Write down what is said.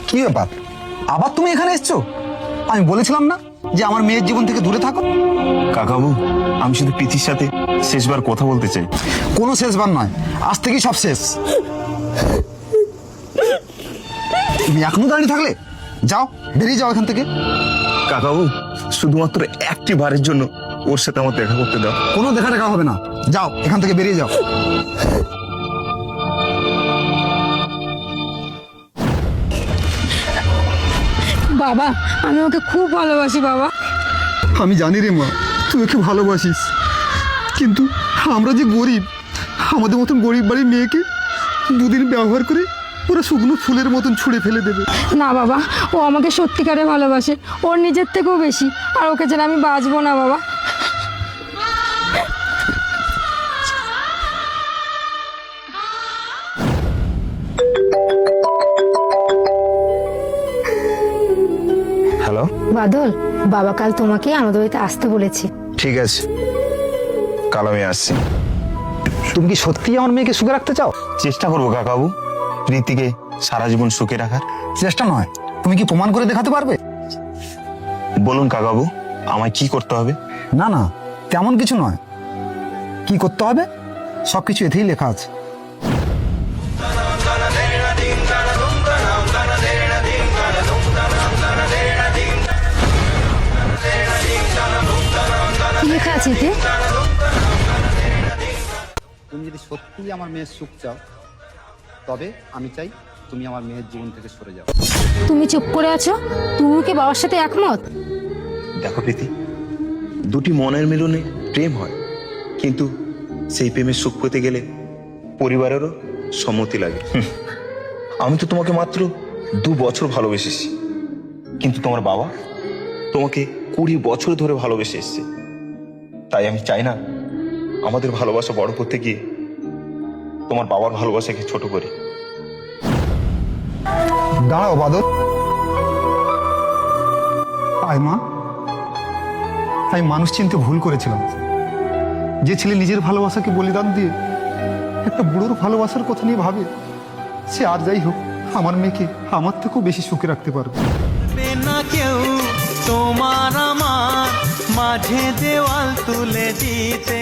কি ব্যাপার, আবার তুমি এখানে এসছো? আমি বলেছিলাম না যে আমার মেয়ের জীবন থেকে দূরে থাকো। কাকাবু, আমি শুধু প্রীতির সাথে শেষবার কথা বলতে চাই। কোনো শেষবার নয়, আজ থেকেই সব শেষ। তুমি এখনো দাঁড়িয়ে থাকলে, যাও, বেরিয়ে যাও এখান থেকে। কাকাবু, শুধুমাত্র একটি বারের জন্য ওর সাথে আমার দেখা করতে দাও। কোনো দেখা দেখা হবে না, যাও এখান থেকে বেরিয়ে যাও। বাবা, আমি ওকে খুব ভালোবাসি বাবা। আমি জানি রে মা, তুই ওকে ভালোবাসিস, কিন্তু আমরা যে গরিব, আমাদের মতন গরিব বাড়ির মেয়েকে দুদিন ব্যবহার করে ওরা শুকনো ফুলের মতন ছুঁড়ে ফেলে দেবে। না বাবা, ও আমাকে সত্যিকারে ভালোবাসে, ওর নিজের থেকেও বেশি। আর ওকে যেন আমি বাঁচবো না বাবা। হ্যালো, বাদল, বাবা কাল তোমাকে আমাদের বাড়িতে আসতে বলেছে। ঠিক আছে, কাল আমি আসছি। তুমি কি সত্যি আমার মেয়েকে সুখে রাখতে চাও? চেষ্টা করবো কাকাবু, প্রীতিকে সারা জীবন সুখে রাখার। চেষ্টা নয়, তুমি কি প্রমাণ করে দেখাতে পারবে? বলুন কাকাবু, আমায় কি করতে হবে? না না, তেমন কিছু নয়। কি করতে হবে সবকিছু এতেই লেখা আছে। কি লেখা আছে এতে? তুমি যদি সত্যি আমার মেয়ের সুখ চাও, তবে আমি চাই তুমি আমার মেয়ের জীবন থেকে সরে যাও। তুমি চুপ করে আছো, তুমি কি বাবার সাথে একমত? দেখো প্রীতি, দুটি মনের মিলনে প্রেম হয়, কিন্তু সেই প্রেমের সুখ পেতে গেলে পরিবারেরও সম্মতি লাগে। আমি তো তোমাকে মাত্র 2 বছর ভালোবেসেছি, কিন্তু তোমার বাবা তোমাকে 20 বছর ধরে ভালোবেসে এসছে। তাই আমি চাই না আমাদের ভালোবাসা বড় করতে গিয়ে তোমার বাবার ভালোবাসাকে ছোট করি। দাঁড়াও বাদল, আয় মা। আমি মানুষ চিনতে ভুল করেছিলাম। যে ছেলে নিজের ভালোবাসাকে বলিদান দিয়ে একটা বুড়োর ভালোবাসার কথা নিয়ে ভাবে, সে আর যাই হোক আমার মেয়েকে আমার থেকেও বেশি সুখে রাখতে পারবে। না কেউ তোমার আমার মাঝে দেওয়াল তুলে দিতে।